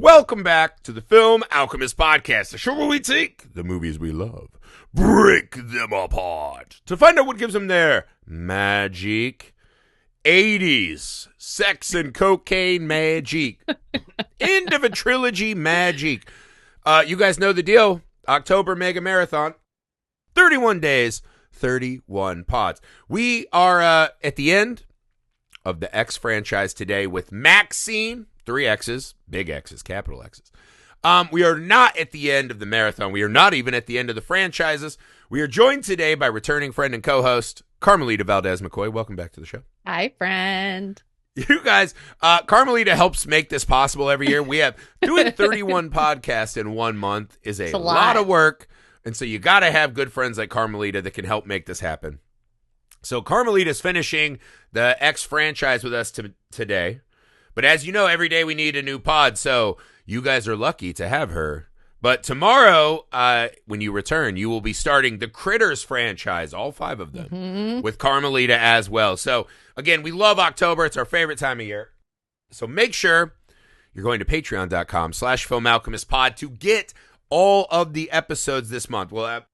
Welcome back to the Film Alchemist Podcast, the show where we take the movies we love, break them apart, to find out what gives them their magic. 80s sex and cocaine magic. End of a trilogy magic. You guys know the deal. October Mega Marathon. 31 days, 31 pods. We are at the end of the X franchise today with Maxine. 3 X's, big X's, capital X's. We are not at the end of the marathon. We are not even at the end of the franchises. We are joined today by returning friend and co-host, Carmelita Valdez McCoy. Welcome back to the show. Hi, friend. You guys, Carmelita helps make this possible every year. We have doing 31 podcasts in 1 month is a lot of work. And so you got to have good friends like Carmelita that can help make this happen. So Carmelita's finishing the X franchise with us today. But as you know, every day we need a new pod. So you guys are lucky to have her. But tomorrow, when you return, you will be starting the Critters franchise, all 5 of them, with Carmelita as well. So, again, we love October. It's our favorite time of year. So make sure you're going to patreon.com/filmalchemistpod to get all of the episodes this month. We'll have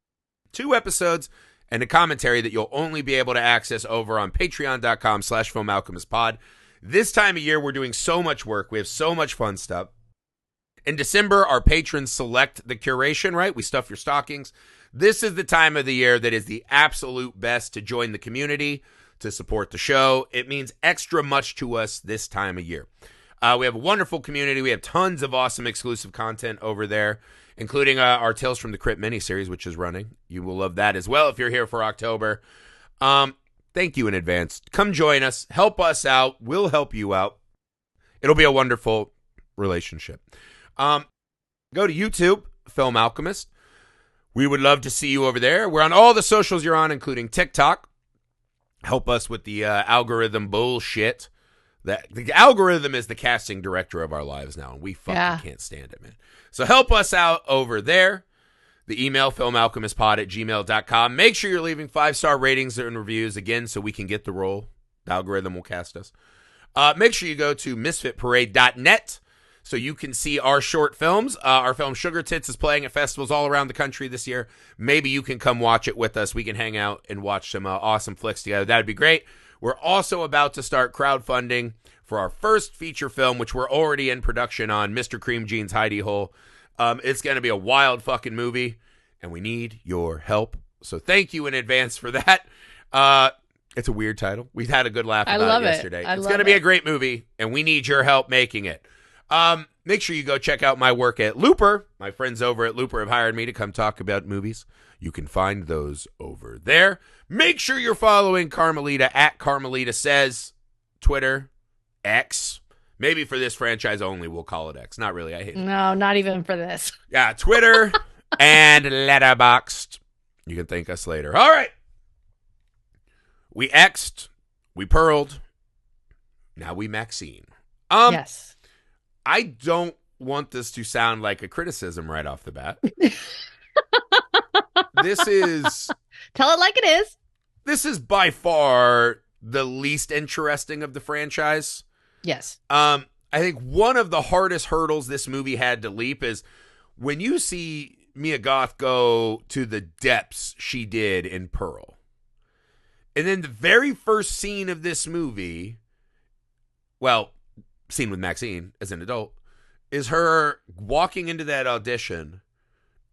2 episodes and a commentary that you'll only be able to access over on patreon.com/filmalchemistpod. This time of year, we're doing so much work. We have so much fun stuff. In December, our patrons select the curation, right? We stuff your stockings. This is the time of the year that is the absolute best to join the community, to support the show. It means extra much to us this time of year. We have a wonderful community. We have tons of awesome exclusive content over there, including our Tales from the Crypt miniseries, which is running. You will love that as well if you're here for October. Thank you in advance. Come join us. Help us out. We'll help you out. It'll be a wonderful relationship. Go to YouTube, Film Alchemist. We would love to see you over there. We're on all the socials you're on, including TikTok. Help us with the algorithm bullshit. The algorithm is the casting director of our lives now, and we fucking can't stand it, man. So help us out over there. The email, filmalchemistpod@gmail.com. Make sure you're leaving 5-star ratings and reviews, again, so we can get the role. The algorithm will cast us. Make sure you go to misfitparade.net so you can see our short films. Our film Sugar Tits is playing at festivals all around the country this year. Maybe you can come watch it with us. We can hang out and watch some awesome flicks together. That would be great. We're also about to start crowdfunding for our first feature film, which we're already in production on, Mr. Cream Jeans Hidey Hole. It's going to be a wild fucking movie, and we need your help. So thank you in advance for that. It's a weird title. We've had a good laugh about it yesterday. It's going to be a great movie, and we need your help making it. Make sure you go check out my work at Looper. My friends over at Looper have hired me to come talk about movies. You can find those over there. Make sure you're following Carmelita at Carmelita Says, Twitter, X. Maybe for this franchise only, we'll call it X. Not really. I hate it. No, not even for this. Yeah, Twitter and Letterboxd. You can thank us later. All right. We X'd. We pearled. Now we Maxine. Yes. I don't want this to sound like a criticism right off the bat. This is... Tell it like it is. This is by far the least interesting of the franchise. Yes. I think one of the hardest hurdles this movie had to leap is when you see Mia Goth go to the depths she did in Pearl. And then the very first scene of this movie, well, scene with Maxine as an adult, is her walking into that audition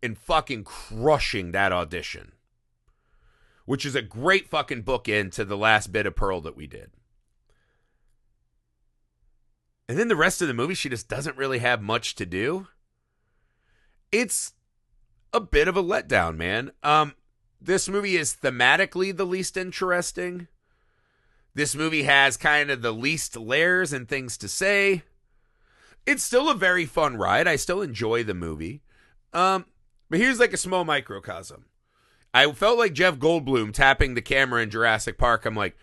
and fucking crushing that audition, which is a great fucking bookend to the last bit of Pearl that we did. And then the rest of the movie, she just doesn't really have much to do. It's a bit of a letdown, man. This movie is thematically the least interesting. This movie has kind of the least layers and things to say. It's still a very fun ride. I still enjoy the movie. But here's like a small microcosm. I felt like Jeff Goldblum tapping the camera in Jurassic Park. I'm like,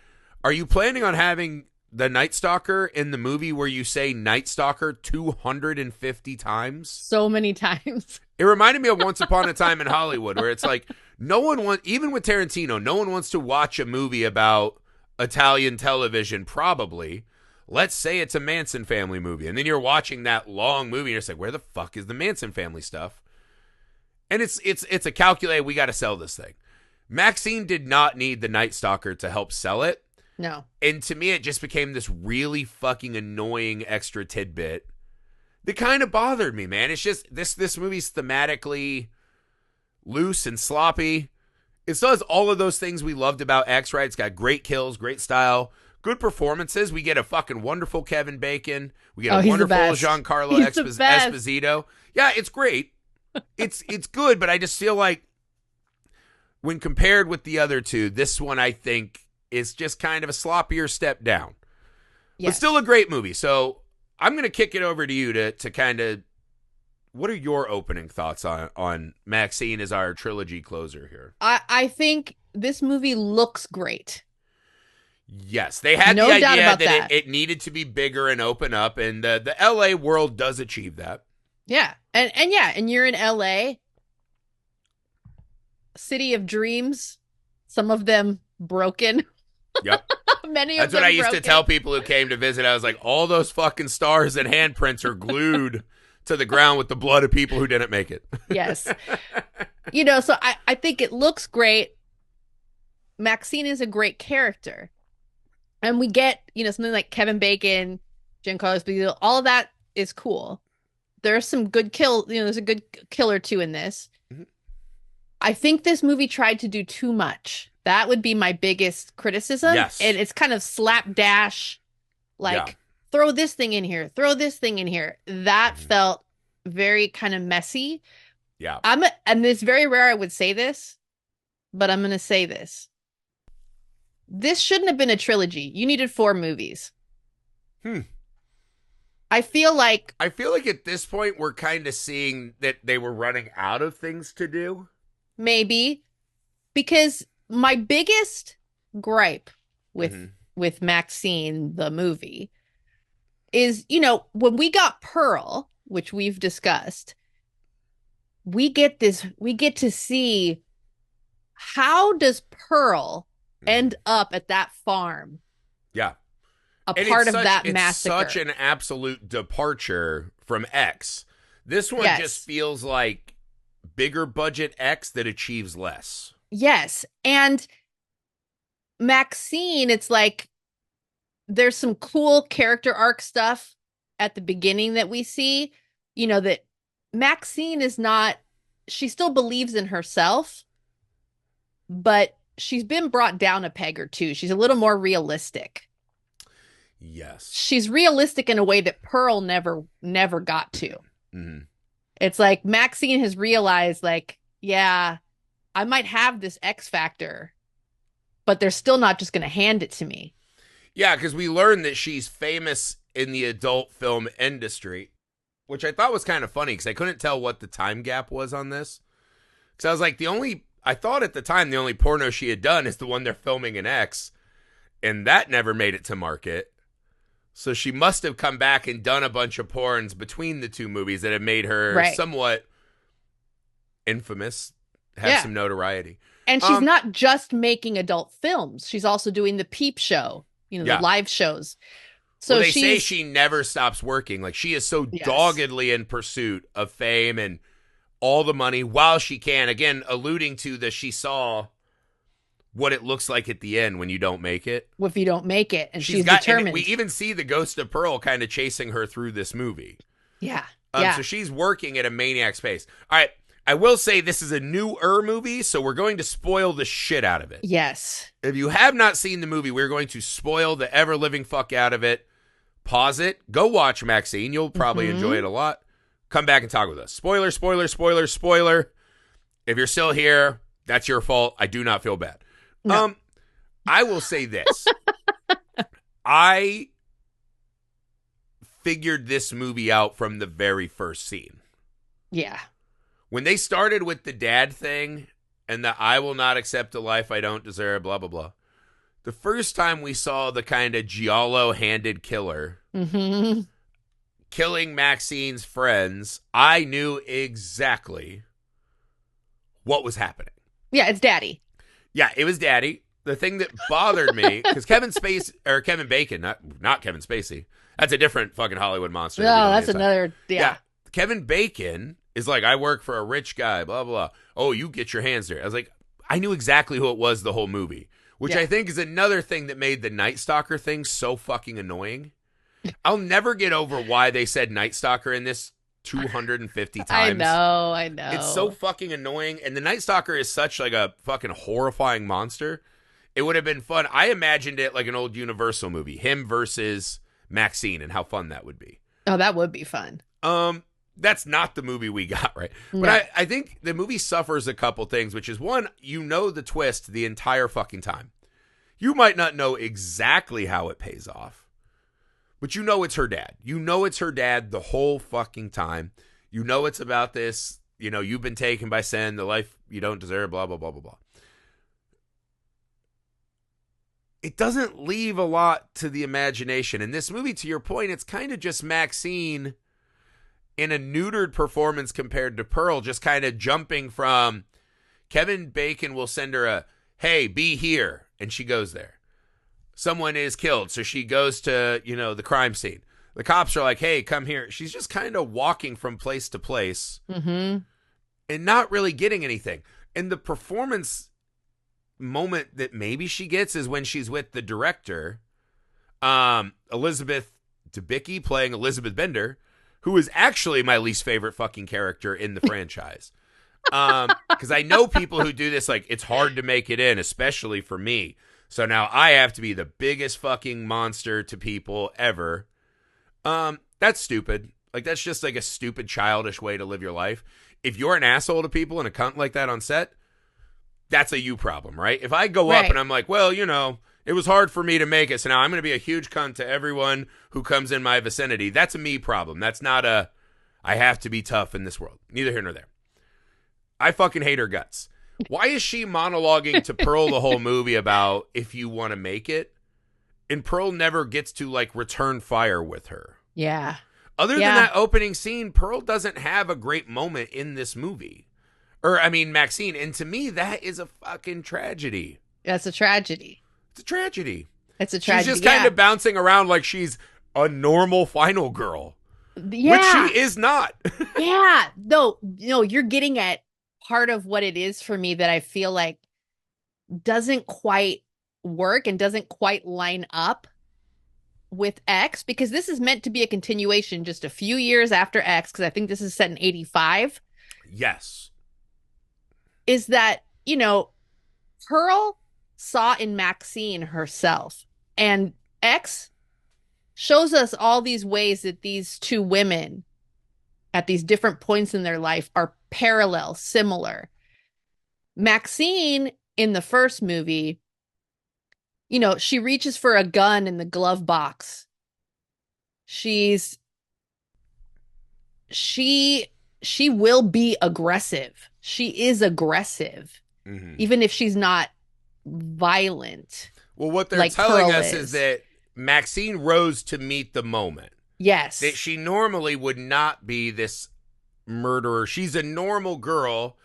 are you planning on having the Night Stalker in the movie where you say Night Stalker 250 times? So many times. It reminded me of Once Upon a Time in Hollywood, where it's like, no one wants, even with Tarantino, no one wants to watch a movie about Italian television, probably. let's say it's a Manson family movie. And then you're watching that long movie and you're just like, where the fuck is the Manson family stuff? And it's a calculate, we got to sell this thing. Maxine did not need the Night Stalker to help sell it. No. And to me, it just became this really fucking annoying extra tidbit that kind of bothered me, man. It's just, this movie's thematically loose and sloppy. It still has all of those things we loved about X, right? It's got great kills, great style, good performances. We get a fucking wonderful Kevin Bacon. We get a wonderful Giancarlo Esposito. Yeah, it's great. It's good, but I just feel like when compared with the other two, this one I think is just kind of a sloppier step down. Yes. But still a great movie. So I'm going to kick it over to you to kind of, what are your opening thoughts on Maxine as our trilogy closer here? I think this movie looks great. Yes, they had the idea that it needed to be bigger and open up, and the LA world does achieve that. Yeah. And you're in LA, city of dreams, some of them broken. Yep. Many That's of them what I used broken. to tell people who came to visit. I was like, all those fucking stars and handprints are glued to the ground with the blood of people who didn't make it. Yes. So I think it looks great. Maxine is a great character. And we get, something like Kevin Bacon, Giancarlo Esposito, all of that is cool. There's some good there's a good kill or two in this. Mm-hmm. I think this movie tried to do too much. That would be my biggest criticism. Yes. And it's kind of slapdash, throw this thing in here, throw this thing in here. That felt very kind of messy. Yeah. And it's very rare I would say this, but I'm going to say this. This shouldn't have been a trilogy. You needed 4 movies. I feel like at this point we're kind of seeing that they were running out of things to do. Maybe. Because my biggest gripe with Maxine, the movie, is, when we got Pearl, which we've discussed, we get to see, how does Pearl end up at that farm? Yeah. Part of that massacre. It's such an absolute departure from X. This one just feels like bigger budget X that achieves less. Yes. And Maxine, it's like there's some cool character arc stuff at the beginning that we see, that Maxine is not, she still believes in herself, but she's been brought down a peg or two. She's a little more realistic. Yes. She's realistic in a way that Pearl never got to. Mm-hmm. It's like Maxine has realized, yeah, I might have this X factor, but they're still not just going to hand it to me. Yeah, because we learned that she's famous in the adult film industry, which I thought was kind of funny because I couldn't tell what the time gap was on this. Because I was like, I thought at the time the only porno she had done is the one they're filming in X, and that never made it to market. So she must have come back and done a bunch of porns between the two movies that have made her somewhat infamous, have some notoriety. And she's not just making adult films. She's also doing the Peep Show, the live shows. So they say she never stops working. Like, she is so doggedly in pursuit of fame and all the money while she can. Again, alluding to that she saw what it looks like at the end when you don't make it. If you don't make it, and she's determined. And we even see the ghost of Pearl kind of chasing her through this movie. Yeah. So she's working at a maniac's pace. All right. I will say this is a newer movie, so we're going to spoil the shit out of it. Yes. If you have not seen the movie, we're going to spoil the ever-living fuck out of it. Pause it. Go watch Maxine. You'll probably enjoy it a lot. Come back and talk with us. Spoiler, spoiler, spoiler, spoiler. If you're still here, that's your fault. I do not feel bad. No. I will say this. I figured this movie out from the very first scene. Yeah. When they started with the dad thing and the I will not accept a life I don't deserve, blah, blah, blah. The first time we saw the kind of giallo-handed killer killing Maxine's friends, I knew exactly what was happening. Yeah, it's Daddy. Yeah, it was Daddy. the thing that bothered me, because Kevin Bacon, not Kevin Spacey. That's a different fucking Hollywood monster. No, that's another. Yeah. Kevin Bacon is like, I work for a rich guy, blah, blah, blah. Oh, you get your hands there. I was like, I knew exactly who it was the whole movie, which I think is another thing that made the Night Stalker thing so fucking annoying. I'll never get over why they said Night Stalker in this 250 times. I know. It's so fucking annoying. And the Night Stalker is such like a fucking horrifying monster. It would have been fun. I imagined it like an old Universal movie, him versus Maxine, and how fun that would be. Oh, that would be fun. That's not the movie we got, right? No. But I think the movie suffers a couple things, which is one, you know the twist the entire fucking time. You might not know exactly how it pays off. But you know it's her dad. You know it's her dad the whole fucking time. You know it's about this, you know, you've been taken by sin, the life you don't deserve, blah, blah, blah, blah, blah. It doesn't leave a lot to the imagination. In this movie, to your point, it's kind of just Maxine in a neutered performance compared to Pearl, just kind of jumping from Kevin Bacon will send her a, hey, be here, and she goes there. Someone is killed, so she goes to, you know, the crime scene. The cops are like, hey, come here. She's just kind of walking from place to place and not really getting anything. And the performance moment that maybe she gets is when she's with the director, Elizabeth Debicki playing Elizabeth Bender, who is actually my least favorite fucking character in the franchise. Because I know people who do this, like, it's hard to make it in, especially for me. So now I have to be the biggest fucking monster to people ever. That's stupid. Like, that's just like a stupid, childish way to live your life. If you're an asshole to people and a cunt like that on set, that's a you problem, right? If I go up and I'm like, well, you know, it was hard for me to make it, so now I'm going to be a huge cunt to everyone who comes in my vicinity. That's a me problem. That's not a, I have to be tough in this world. Neither here nor there. I fucking hate her guts. Why is she monologuing to Pearl the whole movie about if you want to make it? And Pearl never gets to, like, return fire with her. Yeah. Other than that opening scene, Pearl doesn't have a great moment in this movie. Or, I mean, Maxine. And to me, that is a fucking tragedy. That's a tragedy. It's a tragedy. It's a tragedy. She's just kind of bouncing around like she's a normal final girl. Yeah. Which she is not. Yeah. No, you're getting at part of what it is for me that I feel like doesn't quite work and doesn't quite line up with X, because this is meant to be a continuation just a few years after X, because I think this is set in 85. Yes. Is that, you know, Pearl saw in Maxine herself, and X shows us all these ways that these two women at these different points in their life are parallel, similar. Maxine in the first movie, you know, she reaches for a gun in the glove box. She will be aggressive. She is aggressive, even if she's not violent. Well, what they're telling us is that Maxine rose to meet the moment. Yes. That she normally would not be this murderer. She's a normal girl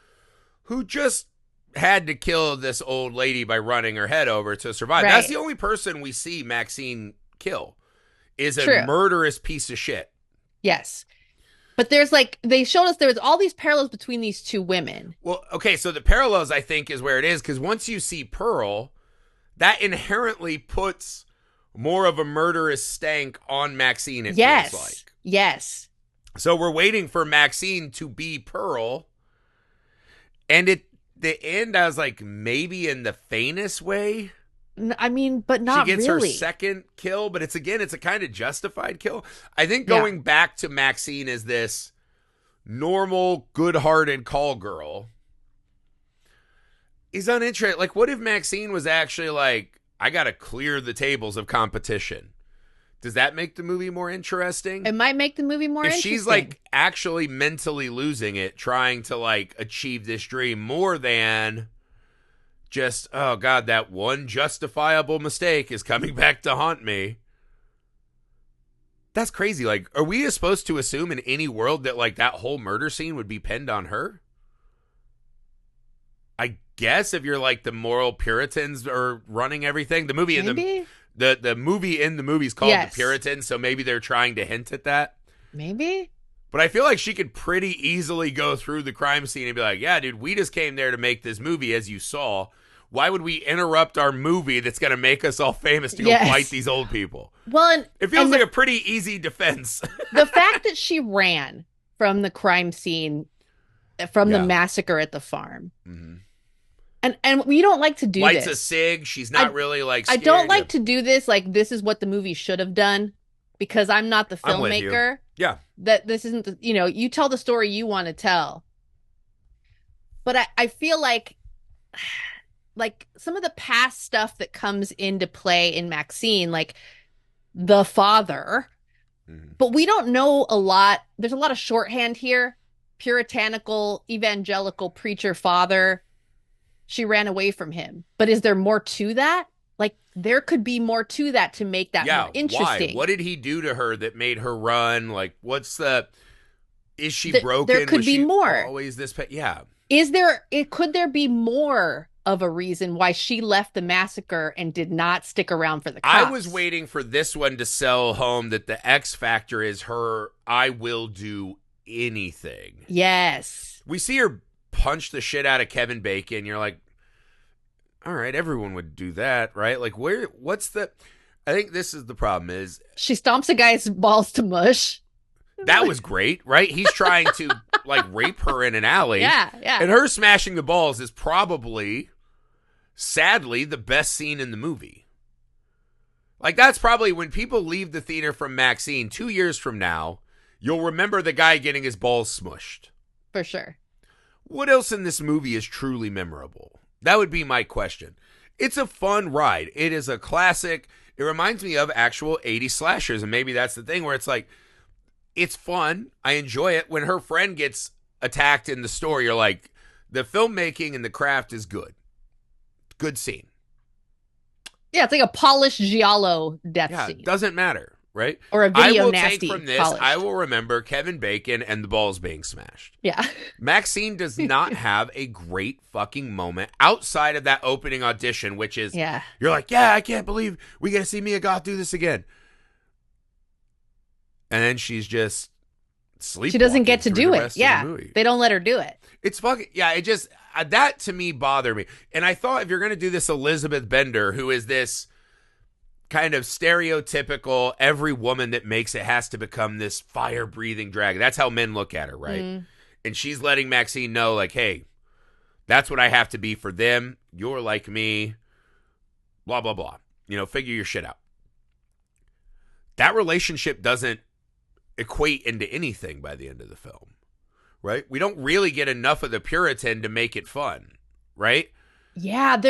who just had to kill this old lady by running her head over to survive. Right. That's the only person we see Maxine kill, is a murderous piece of shit. Yes. But there's like, they showed us there was all these parallels between these two women. Well, okay, so the parallels, I think, is where it is, because once you see Pearl, that inherently puts more of a murderous stank on Maxine, it feels like. Yes. So we're waiting for Maxine to be Pearl, and at the end, I was like, maybe in the faintest way. I mean, but not really. She gets her second kill, but it's a kind of justified kill. I think going back to Maxine as this normal, good-hearted call girl is uninteresting. Like, what if Maxine was actually like, I got to clear the tables of competition? Does that make the movie more interesting? It might make the movie more interesting. If she's like actually mentally losing it, trying to like achieve this dream more than just, oh God, that one justifiable mistake is coming back to haunt me. That's crazy. Like, are we supposed to assume in any world that like that whole murder scene would be pinned on her? I guess if you're like the moral Puritans are running everything. The movie Maybe? the movie in the movie is called Yes. The Puritans, so maybe they're trying to hint at that. Maybe. But I feel like she could pretty easily go through the crime scene and be like, yeah, dude, we just came there to make this movie, as you saw. Why would we interrupt our movie that's going to make us all famous to go fight these old people? Well, and it feels like a pretty easy defense. The fact that she ran from the crime scene, from the massacre at the farm. Mm-hmm. And we don't like to do Lights this. Lights a cig. She's not really like scared. I don't like to do this. Like, this is what the movie should have done, because I'm not the filmmaker. Yeah. That this isn't, you tell the story you want to tell. But I feel like some of the past stuff that comes into play in Maxine, like the father, but we don't know a lot. There's a lot of shorthand here. Puritanical, evangelical preacher father. She ran away from him. But is there more to that? Like, there could be more to that to make that more interesting. Why? What did he do to her that made her run? Like, is she broken? There could be more. Always this, yeah. Could there be more of a reason why she left the massacre and did not stick around for the cops? I was waiting for this one to sell home that the X factor is her, I will do anything. Yes. We see her punch the shit out of Kevin Bacon. You're like, all right, everyone would do that, right? Like, I think this is the problem is she stomps a guy's balls to mush. That was great, right? He's trying to like rape her in an alley. Yeah. And her smashing the balls is probably, sadly, the best scene in the movie. Like, that's probably when people leave the theater from Maxine 2 years from now, you'll remember the guy getting his balls smushed. For sure. What else in this movie is truly memorable? That would be my question. It's a fun ride. It is a classic. It reminds me of actual 80s slashers, and maybe that's the thing where it's like, it's fun. I enjoy it. When her friend gets attacked in the store, you're like, the filmmaking and the craft is good. Good scene. Yeah, it's like a polished giallo death scene. It doesn't matter, right? Or a video nasty. I will take from this, polished. I will remember Kevin Bacon and the balls being smashed. Yeah. Maxine does not have a great fucking moment outside of that opening audition, which is, you're like, I can't believe we get to see Mia Goth do this again. And then she's just sleepwalking. She doesn't get to do it. Yeah. They don't let her do it. It's fucking, it just, that to me bothered me. And I thought if you're going to do this Elizabeth Bender, who is this kind of stereotypical, every woman that makes it has to become this fire-breathing dragon. That's how men look at her, right? Mm. And she's letting Maxine know, like, hey, that's what I have to be for them. You're like me. Blah, blah, blah. Figure your shit out. That relationship doesn't equate into anything by the end of the film, right? We don't really get enough of the Puritan to make it fun, right? Yeah,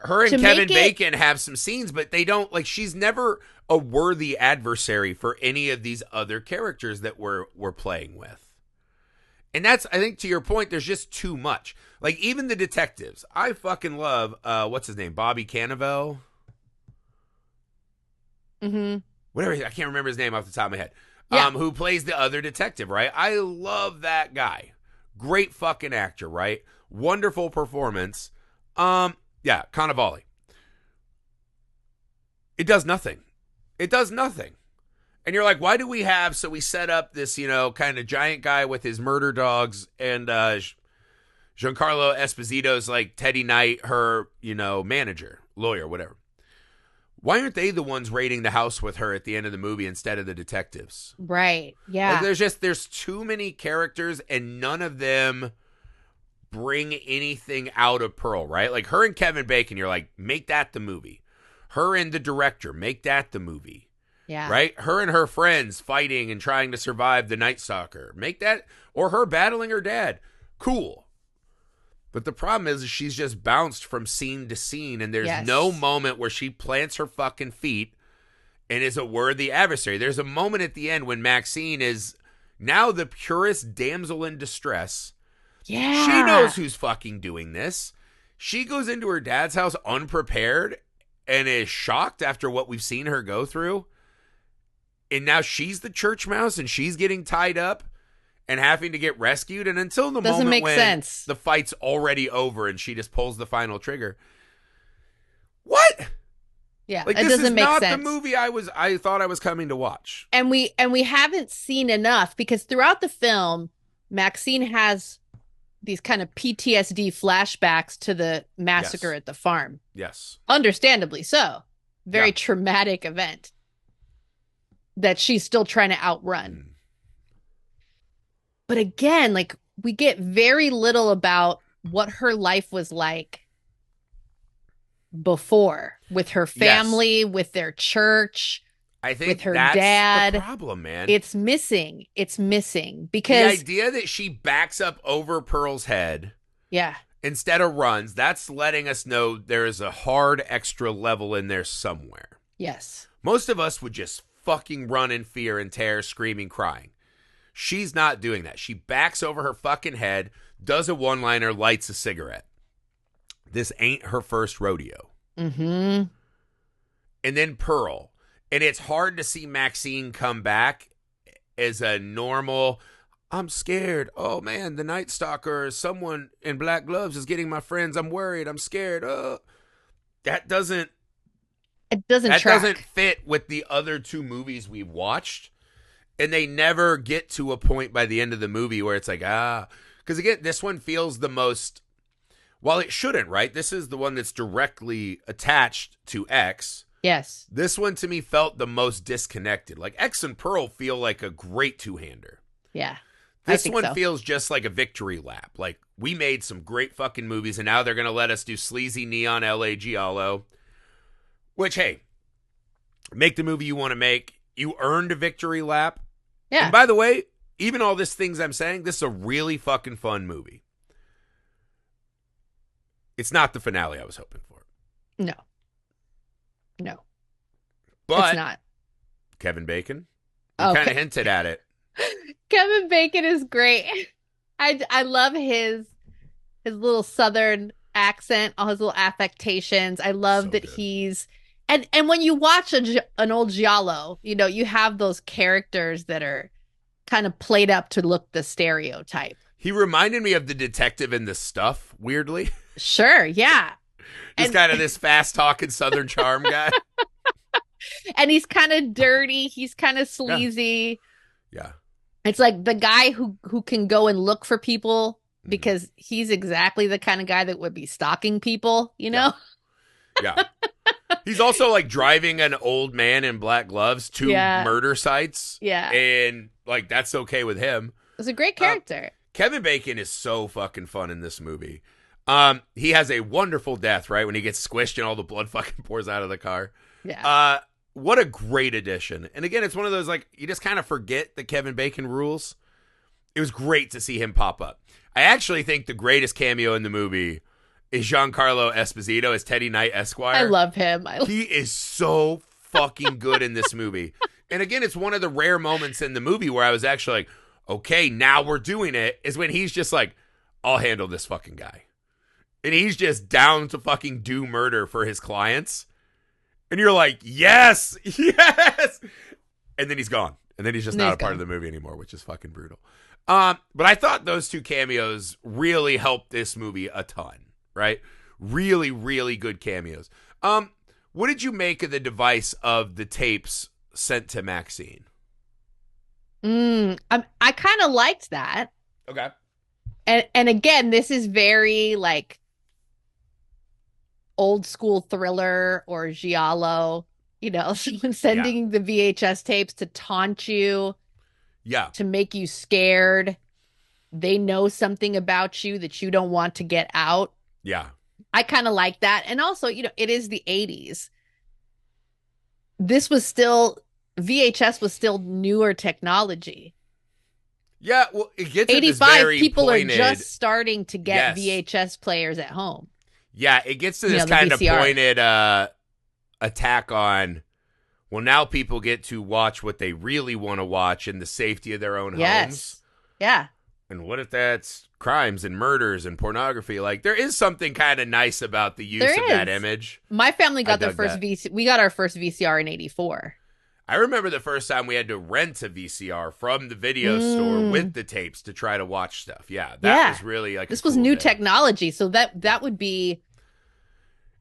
her and Kevin Bacon have some scenes, but they don't, like, she's never a worthy adversary for any of these other characters that we're playing with. And that's, I think, to your point, there's just too much. Like, even the detectives. I fucking love, what's his name? Bobby Cannavale? Mm-hmm. Whatever, I can't remember his name off the top of my head. Yeah. Who plays the other detective, right? I love that guy. Great fucking actor, right? Wonderful performance. Cannavale. It does nothing. And you're like, why do we have, so we set up this, kind of giant guy with his murder dogs, and Giancarlo Esposito's like Teddy Knight, her, manager, lawyer, whatever. Why aren't they the ones raiding the house with her at the end of the movie instead of the detectives? Right. Yeah. Like, there's too many characters and none of them bring anything out of Pearl, right? Like her and Kevin Bacon, you're like, make that the movie. Her and the director, make that the movie. Yeah. Right? Her and her friends fighting and trying to survive the Night Stalker. Make that, or her battling her dad. Cool. But the problem is she's just bounced from scene to scene, and there's no moment where she plants her fucking feet and is a worthy adversary. There's a moment at the end when Maxine is now the purest damsel in distress. Yeah. She knows who's fucking doing this. She goes into her dad's house unprepared and is shocked after what we've seen her go through. And now she's the church mouse and she's getting tied up. and having to get rescued. And until the Doesn't moment make when sense. the fight's already over and she just pulls the final trigger. What? Yeah, Like, it this doesn't is make not sense. the movie I thought I was coming to watch. And we haven't seen enough, because throughout the film, Maxine has these kind of PTSD flashbacks to the massacre at the farm. Yes. Understandably so. Very Yeah. traumatic event that she's still trying to outrun. But again, like, we get very little about what her life was like before, with her family, with their church, I think with her that's dad. the problem, man. It's missing the because idea that she backs up over Pearl's head yeah, instead of runs, that's letting us know there is a hard extra level in there somewhere. yes. Most of us would just fucking run in fear and terror, screaming, crying. She's not doing that. She backs over her fucking head, does a one-liner, lights a cigarette. This ain't her first rodeo. Mm-hmm. And then Pearl. And it's hard to see Maxine come back as a normal, I'm scared. Oh, man, the Night Stalker, someone in black gloves is getting my friends. I'm worried. I'm scared. That doesn't It doesn't that track. doesn't fit with the other two movies we've watched. And they never get to a point by the end of the movie where it's like, because again, this one feels the most, while it shouldn't, right? This is the one that's directly attached to X. Yes. This one to me felt the most disconnected. Like, X and Pearl feel like a great two-hander. Yeah. This one feels just like a victory lap. Like, we made some great fucking movies, and now they're going to let us do sleazy neon LA Giallo. Which, hey, make the movie you want to make. You earned a victory lap. Yeah. And by the way, even all these things I'm saying, this is a really fucking fun movie. It's not the finale I was hoping for. No. No. But it's not. Kevin Bacon, you kind of hinted at it. Kevin Bacon is great. I love his little Southern accent, all his little affectations. I love So that good. he's and when you watch an old giallo, you know, you have those characters that are kind of played up to look the stereotype. He reminded me of the detective in The Stuff, weirdly. Sure, yeah. He's kind of this fast-talking Southern charm guy. And he's kind of dirty. He's kind of sleazy. Yeah. It's like the guy who can go and look for people because he's exactly the kind of guy that would be stalking people, you know? Yeah. He's also like driving an old man in black gloves to murder sites. Yeah. And like, that's okay with him. It's a great character. Kevin Bacon is so fucking fun in this movie. He has a wonderful death, right? When he gets squished and all the blood fucking pours out of the car. Yeah. What a great addition. And again, it's one of those, like, you just kind of forget that Kevin Bacon rules. It was great to see him pop up. I actually think the greatest cameo in the movie is Giancarlo Esposito as Teddy Knight Esquire. I love him. He is so fucking good in this movie. And again, it's one of the rare moments in the movie where I was actually like, okay, now we're doing it, is when he's just like, I'll handle this fucking guy. And he's just down to fucking do murder for his clients. And you're like, yes, yes. And then he's gone. And then he's just not a part of the movie anymore, which is fucking brutal. But I thought those two cameos really helped this movie a ton, right? Really, really good cameos. What did you make of the device of the tapes sent to Maxine? I kind of liked that. Okay. And again, this is very like old school thriller or giallo, you know, someone sending the VHS tapes to taunt you, to make you scared. They know something about you that you don't want to get out. Yeah. I kind of like that. And also, you know, it is the 80s. This was still, VHS was still newer technology. Yeah, well, it gets 85 at this very people pointed, are just starting to get VHS players at home. Yeah, it gets to this kind of pointed attack on, well, now people get to watch what they really want to watch in the safety of their own homes. Yeah. And what if that's crimes and murders and pornography? Like, there is something kind of nice about the use of that image. My family got their first we got our first VCR in 84. I remember the first time we had to rent a VCR from the video store with the tapes to try to watch stuff. Yeah, that was really like this was new technology, so that would be.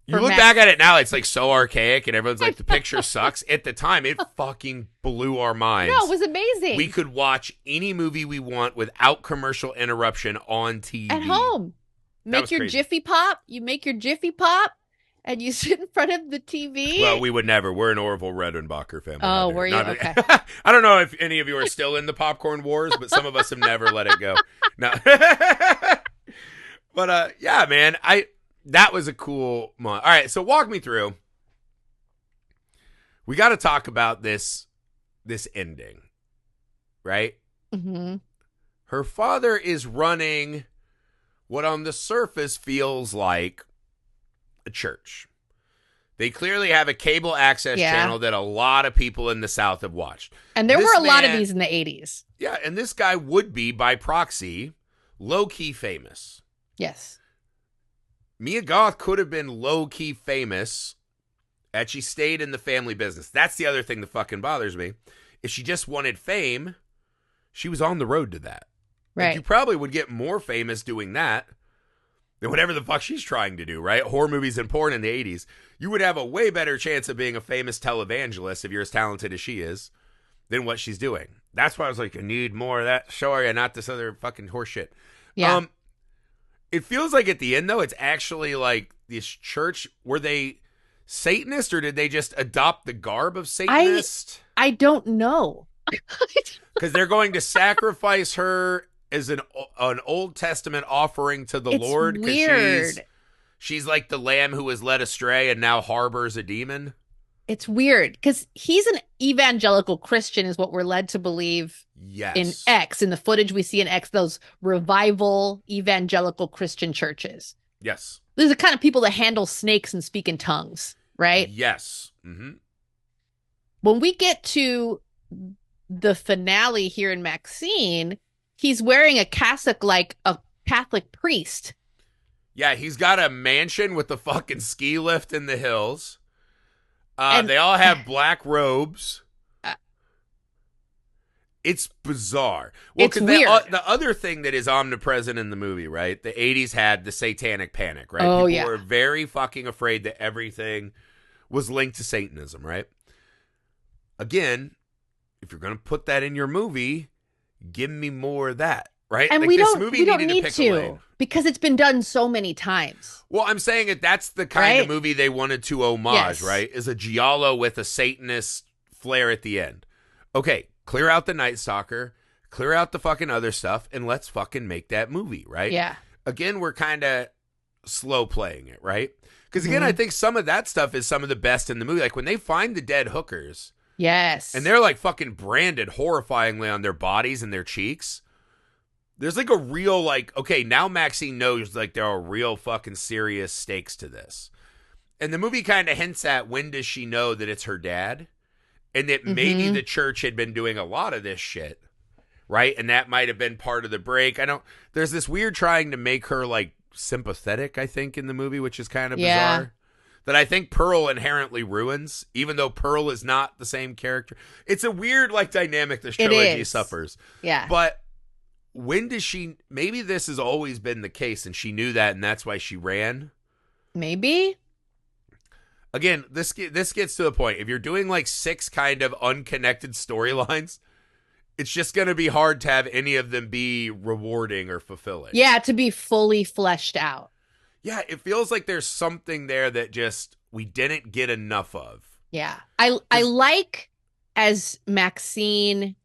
You look back at it now, it's like so archaic, and everyone's like, the picture sucks. At the time, it fucking blew our minds. No, it was amazing. We could watch any movie we want without commercial interruption on TV. At home. Make your Jiffy Pop. You make your Jiffy Pop, and you sit in front of the TV. Well, we would never. We're an Orville Redenbacher family. Oh, were you? Okay. I don't know if any of you are still in the popcorn wars, but some of us have never let it go. No. But, yeah, man, that was a cool month. All right, so walk me through. We got to talk about this ending, right? Mm-hmm. Her father is running what on the surface feels like a church. They clearly have a cable access channel that a lot of people in the South have watched. And there were a lot of these in the 80s. Yeah, and this guy would be, by proxy, low-key famous. Yes. Mia Goth could have been low-key famous had she stayed in the family business. That's the other thing that fucking bothers me. If she just wanted fame, she was on the road to that. Right. Like, you probably would get more famous doing that than whatever the fuck she's trying to do, right? Horror movies and porn in the 80s. You would have a way better chance of being a famous televangelist if you're as talented as she is than what she's doing. That's why I was like, I need more of that. Show her, not this other fucking horseshit. Yeah. It feels like at the end, though, it's actually like this church. Were they Satanist, or did they just adopt the garb of Satanist? I don't know. Because they're going to sacrifice her as an Old Testament offering to the Lord. It's weird. She's like the lamb who was led astray and now harbors a demon. It's weird because he's an evangelical Christian is what we're led to believe. Yes. In X, in the footage we see in X, those revival evangelical Christian churches. Yes. These are the kind of people that handle snakes and speak in tongues, right? Yes. Mm-hmm. When we get to the finale here in Maxine, he's wearing a cassock like a Catholic priest. Yeah, he's got a mansion with the fucking ski lift in the hills. They all have black robes. It's bizarre. Well, it's weird. The other thing that is omnipresent in the movie, right? The 80s had the satanic panic, right? Oh, People were very fucking afraid that everything was linked to Satanism, right? Again, if you're going to put that in your movie, give me more of that, right? And like, we this don't, movie we don't needed need to pick a lane. Because it's been done so many times. Well, I'm saying that's the kind of movie they wanted to homage, right? Is a giallo with a Satanist flair at the end. Okay, clear out the Night Stalker, clear out the fucking other stuff, and let's fucking make that movie, right? Yeah. Again, we're kind of slow playing it, right? Because again, I think some of that stuff is some of the best in the movie. Like when they find the dead hookers. Yes. And they're like fucking branded horrifyingly on their bodies and their cheeks. There's like a real like, okay, now Maxine knows like there are real fucking serious stakes to this. And the movie kind of hints at when does she know that it's her dad? And that maybe the church had been doing a lot of this shit, right? And that might have been part of the break. There's this weird trying to make her like sympathetic, I think, in the movie, which is kind of bizarre. That I think Pearl inherently ruins, even though Pearl is not the same character. It's a weird like dynamic this trilogy suffers. Yeah. But when does she, maybe this has always been the case and she knew that and that's why she ran? Maybe. Again, this gets to the point. If you're doing like 6 kind of unconnected storylines, it's just going to be hard to have any of them be rewarding or fulfilling. Yeah, to be fully fleshed out. Yeah, it feels like there's something there that just we didn't get enough of. Yeah. I like as Maxine,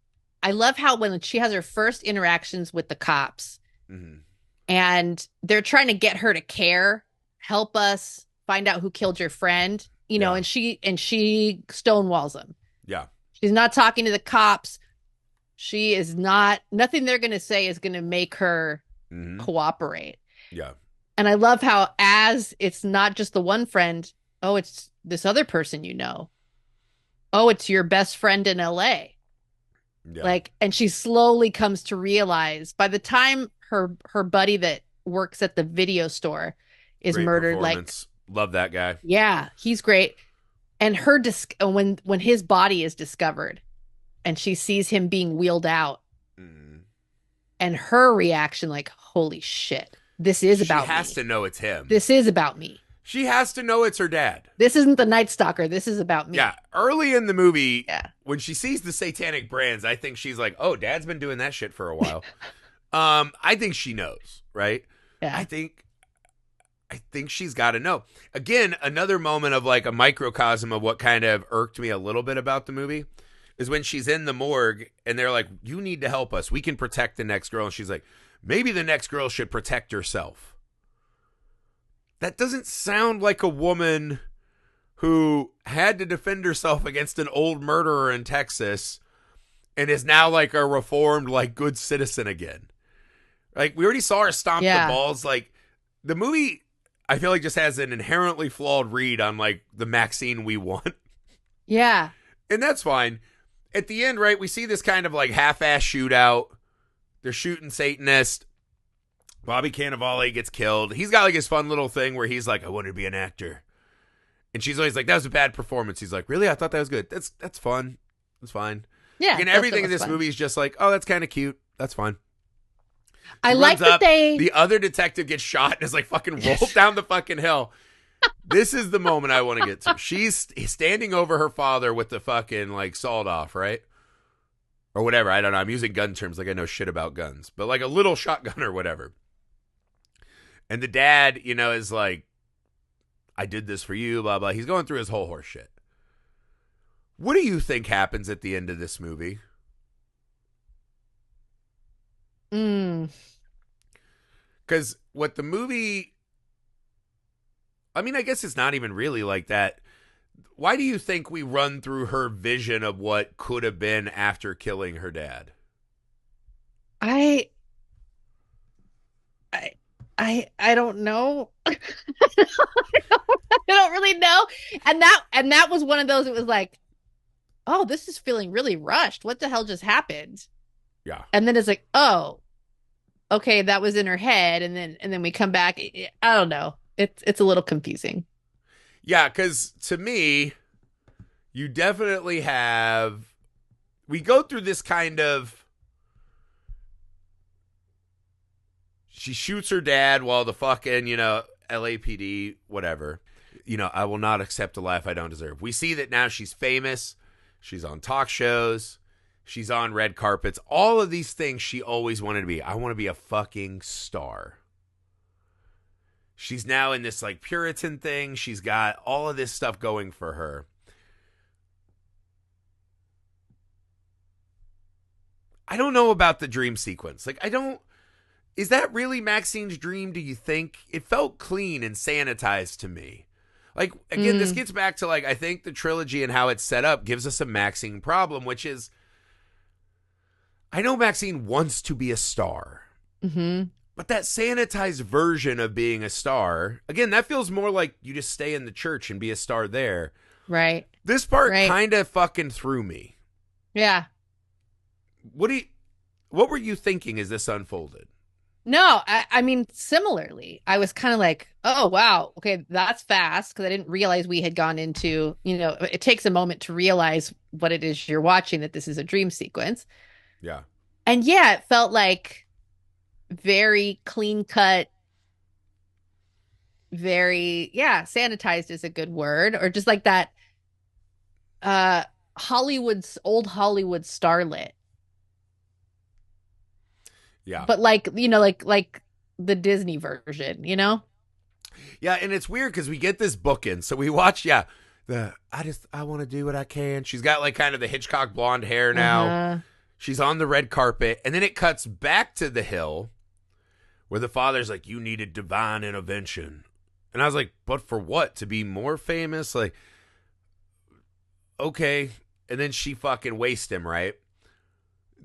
I love how when she has her first interactions with the cops and they're trying to get her to care, help us find out who killed your friend, you know, and she stonewalls them. Yeah. She's not talking to the cops. She is not, nothing they're going to say is going to make her cooperate. Yeah. And I love how as it's not just the one friend, oh, it's this other person you know. Oh, it's your best friend in LA. Yeah. Like, and she slowly comes to realize by the time her buddy that works at the video store is murdered. Like, love that guy. Yeah, he's great. And when his body is discovered and she sees him being wheeled out, and her reaction, like, holy shit, this is She about has me. to know it's him. This is about me. She has to know it's her dad. This isn't the Night Stalker. This is about me. Yeah. Early in the movie, Yeah. when she sees the satanic brands, I think she's like, oh, dad's been doing that shit for a while. I think she knows, right? Yeah. I think she's got to know. Again, another moment of like a microcosm of what kind of irked me a little bit about the movie is when she's in the morgue and they're like, you need to help us. We can protect the next girl. And she's like, maybe the next girl should protect herself. That doesn't sound like a woman who had to defend herself against an old murderer in Texas and is now like a reformed, like good citizen again. Like we already saw her stomp the balls. Like the movie, I feel like just has an inherently flawed read on like the Maxine we want. Yeah. And that's fine. At the end, right, we see this kind of like half-ass shootout. They're shooting Satanist. Bobby Cannavale gets killed. He's got like his fun little thing where he's like, I wanted to be an actor. And she's always like, that was a bad performance. He's like, really? I thought that was good. That's fun. That's fine. Yeah. And everything in this movie is just like, oh, that's kind of cute. That's fine. I like that the other detective gets shot and is like fucking rolled down the fucking hill. This is the moment I want to get to. She's standing over her father with the fucking like sawed off, right? Or whatever. I don't know. I'm using gun terms like I know shit about guns, but like a little shotgun or whatever. And the dad, you know, is like, I did this for you, blah, blah. He's going through his whole horse shit. What do you think happens at the end of this movie? Because what the movie, I mean, I guess it's not even really like that. Why do you think we run through her vision of what could have been after killing her dad? I don't know. I don't really know. And that was one of those, it was like, oh, this is feeling really rushed. What the hell just happened? Yeah. And then it's like, oh, okay, that was in her head, and then we come back. I don't know. It's a little confusing. Yeah, because to me, you definitely have. We go through this kind of. She shoots her dad while the fucking, you know, LAPD, whatever. You know, I will not accept a life I don't deserve. We see that now she's famous. She's on talk shows. She's on red carpets. All of these things she always wanted to be. I want to be a fucking star. She's now in this like Puritan thing. She's got all of this stuff going for her. I don't know about the dream sequence. Like, is that really Maxine's dream, do you think? It felt clean and sanitized to me. Like, again, this gets back to, like, I think the trilogy and how it's set up gives us a Maxine problem, which is, I know Maxine wants to be a star. Mm-hmm. But that sanitized version of being a star, again, that feels more like you just stay in the church and be a star there. Right. This part kind of fucking threw me. Yeah. What were you thinking as this unfolded? No, I mean, similarly, I was kind of like, oh, wow, okay, that's fast, because I didn't realize we had gone into, you know, it takes a moment to realize what it is you're watching, that this is a dream sequence. Yeah. And yeah, it felt like very clean cut, very, sanitized is a good word, or just like that old Hollywood starlet. Yeah. But like, you know, like the Disney version, you know? Yeah, and it's weird because we get this bookend. So we watch, I want to do what I can. She's got like kind of the Hitchcock blonde hair now. Uh-huh. She's on the red carpet. And then it cuts back to the hill where the father's like, you needed divine intervention. And I was like, but for what? To be more famous? Like, okay. And then she fucking wastes him, right?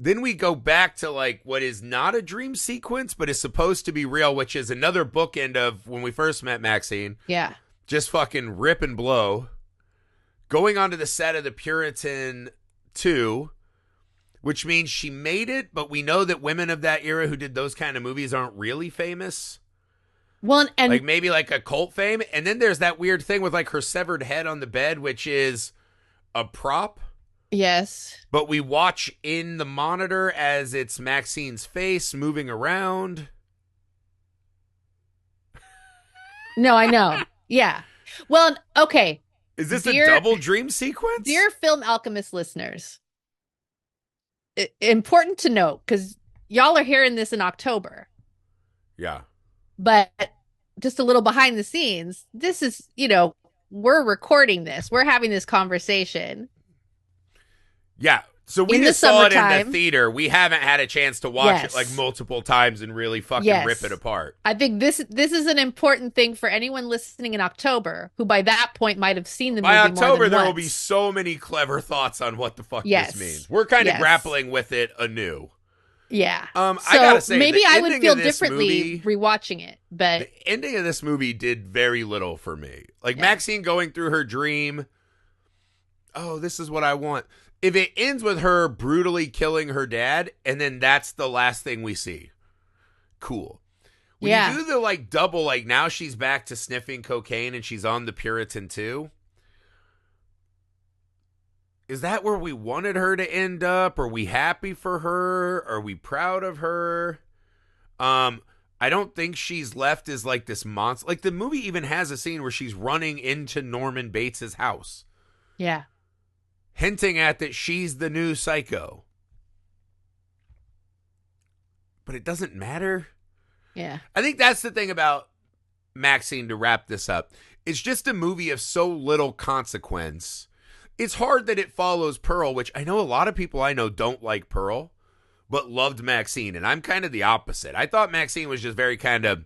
Then we go back to like what is not a dream sequence, but is supposed to be real, which is another bookend of when we first met Maxine. Yeah. Just fucking rip and blow. Going onto the set of the Puritan 2, which means she made it, but we know that women of that era who did those kind of movies aren't really famous. Well, and like maybe like a cult fame. And then there's that weird thing with like her severed head on the bed, which is a prop. yes. But we watch in the monitor as it's Maxine's face moving around. No, I know. Yeah. Well, okay. Is this a double dream sequence? Dear Film Alchemist listeners, important to note, because y'all are hearing this in October. Yeah. But just a little behind the scenes, this is, we're recording this. We're having this conversation. Yeah. So we just saw it in the theater. We haven't had a chance to watch it like multiple times and really fucking rip it apart. I think this is an important thing for anyone listening in October, who by that point might have seen the movie more than once. By October, there will be so many clever thoughts on what the fuck this means. We're kind of grappling with it anew. Yeah. I gotta say, maybe I would feel differently rewatching it, but the ending of this movie did very little for me. Like Maxine going through her dream. Oh, this is what I want. If it ends with her brutally killing her dad, and then that's the last thing we see, cool. When you do the like double, like now she's back to sniffing cocaine and she's on the Puritan too. Is that where we wanted her to end up? Are we happy for her? Are we proud of her? I don't think she's left as like this monster. Like the movie even has a scene where she's running into Norman Bates's house. Yeah. Hinting at that she's the new Psycho. But it doesn't matter. Yeah. I think that's the thing about Maxine, to wrap this up. It's just a movie of so little consequence. It's hard that it follows Pearl, which I know a lot of people I know don't like Pearl, but loved Maxine. And I'm kind of the opposite. I thought Maxine was just very kind of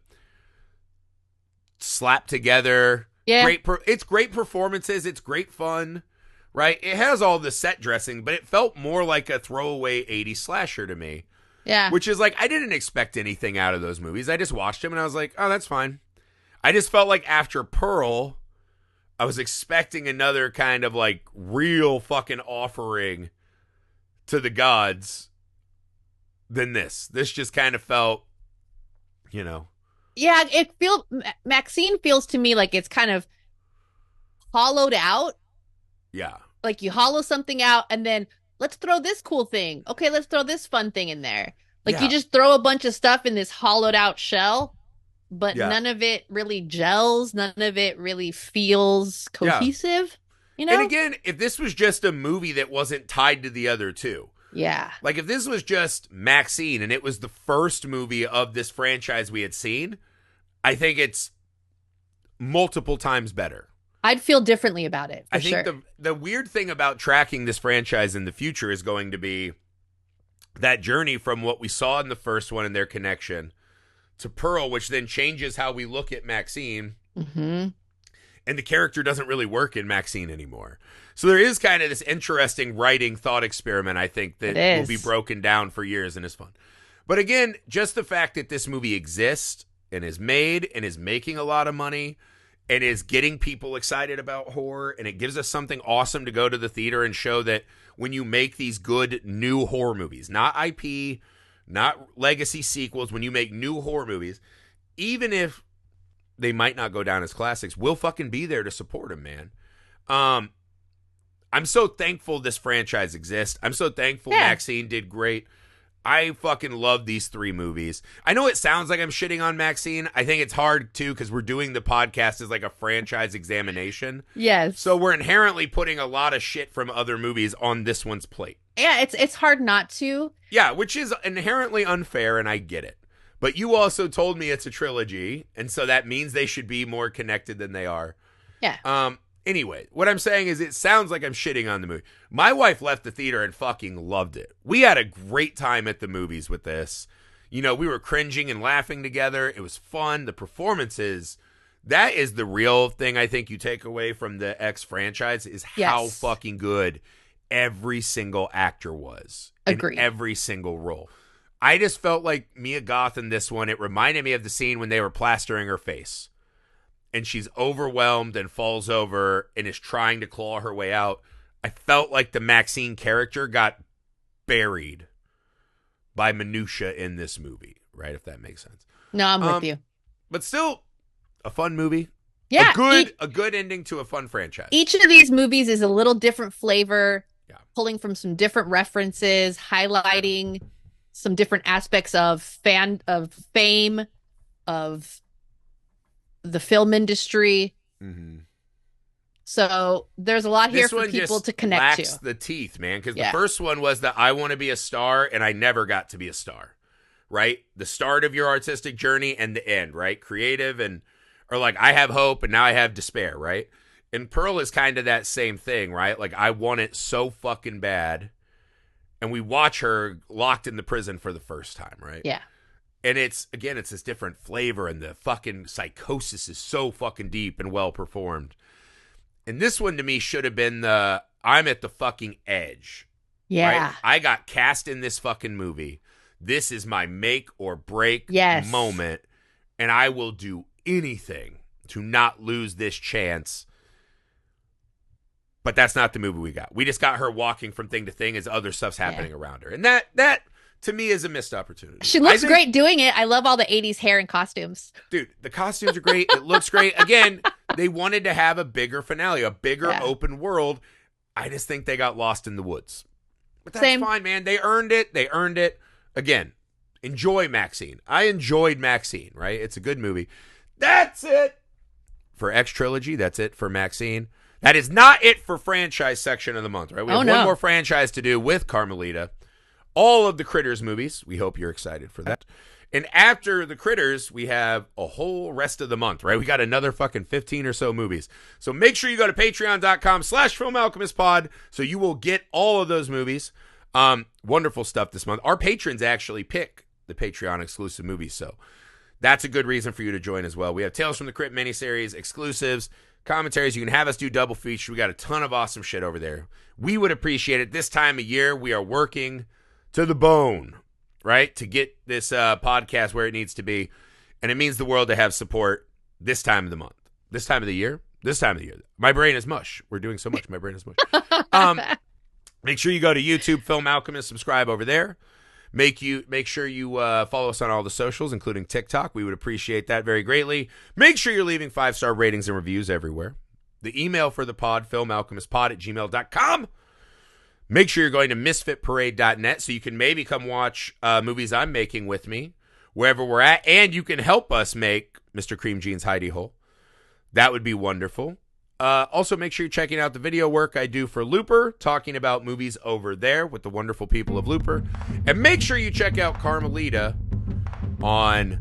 slapped together. Yeah. It's great performances. It's great fun. Right? It has all the set dressing, but it felt more like a throwaway 80s slasher to me. Yeah. Which is like, I didn't expect anything out of those movies. I just watched them and I was like, oh, that's fine. I just felt like after Pearl, I was expecting another kind of like real fucking offering to the gods than this. This just kind of felt, Yeah, Maxine feels to me like it's kind of hollowed out. Yeah. Like you hollow something out and then let's throw this cool thing. Okay, let's throw this fun thing in there. Like you just throw a bunch of stuff in this hollowed out shell, but none of it really gels. None of it really feels cohesive. And again, if this was just a movie that wasn't tied to the other two. Yeah. Like if this was just Maxine and it was the first movie of this franchise we had seen, I think it's multiple times better. I'd feel differently about it. I think the weird thing about tracking this franchise in the future is going to be that journey from what we saw in the first one and their connection to Pearl, which then changes how we look at Maxine. Mm-hmm. And the character doesn't really work in Maxine anymore. So there is kind of this interesting writing thought experiment, I think, that will be broken down for years and is fun. But again, just the fact that this movie exists and is made and is making a lot of money and is getting people excited about horror, and it gives us something awesome to go to the theater and show that when you make these good new horror movies, not IP, not legacy sequels, when you make new horror movies, even if they might not go down as classics, we'll fucking be there to support them, man. I'm so thankful this franchise exists. I'm so thankful Maxine did great. I fucking love these three movies. I know it sounds like I'm shitting on Maxine. I think it's hard, too, because we're doing the podcast as like a franchise examination. Yes. So we're inherently putting a lot of shit from other movies on this one's plate. Yeah, it's hard not to. Yeah, which is inherently unfair, and I get it. But you also told me it's a trilogy, and so that means they should be more connected than they are. Yeah. Anyway, what I'm saying is it sounds like I'm shitting on the movie. My wife left the theater and fucking loved it. We had a great time at the movies with this. We were cringing and laughing together. It was fun. The performances, that is the real thing I think you take away from the X franchise is how fucking good every single actor was. Agreed. In every single role. I just felt like Mia Goth in this one, it reminded me of the scene when they were plastering her face. And she's overwhelmed and falls over and is trying to claw her way out. I felt like the Maxine character got buried by minutia in this movie, right? If that makes sense. No, I'm with you. but still a fun movie. Yeah. A good ending to a fun franchise. Each of these movies is a little different flavor, pulling from some different references, highlighting some different aspects of fame, of the film industry. Mm-hmm. So there's a lot here for people to connect to. This one just lacks the teeth, man, because the first one was that I want to be a star and I never got to be a star, right? The start of your artistic journey and the end, right? Creative or like I have hope and now I have despair, right? And Pearl is kind of that same thing, right? Like I want it so fucking bad. And we watch her locked in the prison for the first time, right? Yeah. And it's this different flavor and the fucking psychosis is so fucking deep and well performed. And this one to me should have been I'm at the fucking edge. Yeah. Right? I got cast in this fucking movie. This is my make or break moment. And I will do anything to not lose this chance. But that's not the movie we got. We just got her walking from thing to thing as other stuff's happening around her. And that to me is a missed opportunity. She looks great doing it. I love all the 80s hair and costumes. Dude, the costumes are great. It looks great. Again, they wanted to have a bigger finale, a bigger open world. I just think they got lost in the woods. But that's fine, man. They earned it. Again, enjoy Maxine. I enjoyed Maxine, right? It's a good movie. That's it for X Trilogy. That's it for Maxine. That is not it for franchise section of the month, right? We have one more franchise to do with Carmelita. All of the Critters movies. We hope you're excited for that. And after the Critters, we have a whole rest of the month, right? We got another fucking 15 or so movies. So make sure you go to patreon.com/filmalchemistpod so you will get all of those movies. Wonderful stuff this month. Our patrons actually pick the Patreon exclusive movies, so that's a good reason for you to join as well. We have Tales from the Crypt miniseries, exclusives, commentaries. You can have us do double feature. We got a ton of awesome shit over there. We would appreciate it. This time of year, we are working to the bone, right, to get this podcast where it needs to be. And it means the world to have support this time of the month, this time of the year. My brain is mush. We're doing so much. My brain is mush. Make sure you go to YouTube, Film Alchemist, subscribe over there. Make sure you follow us on all the socials, including TikTok. We would appreciate that very greatly. Make sure you're leaving 5-star ratings and reviews everywhere. The email for the pod, filmalchemistpod@gmail.com. Make sure you're going to misfitparade.net so you can maybe come watch movies I'm making with me wherever we're at, and you can help us make Mr. Cream Jeans Hidey Hole. That would be wonderful. Also, make sure you're checking out the video work I do for Looper, talking about movies over there with the wonderful people of Looper. And make sure you check out Carmelita on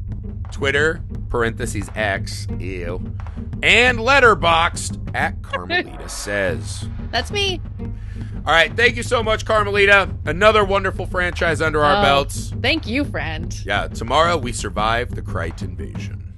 Twitter, /X, ew, and Letterboxd @Carmelita Says. That's me. All right, thank you so much, Carmelita. Another wonderful franchise under our belts. Thank you, friend. Yeah, tomorrow we survive the Krite invasion.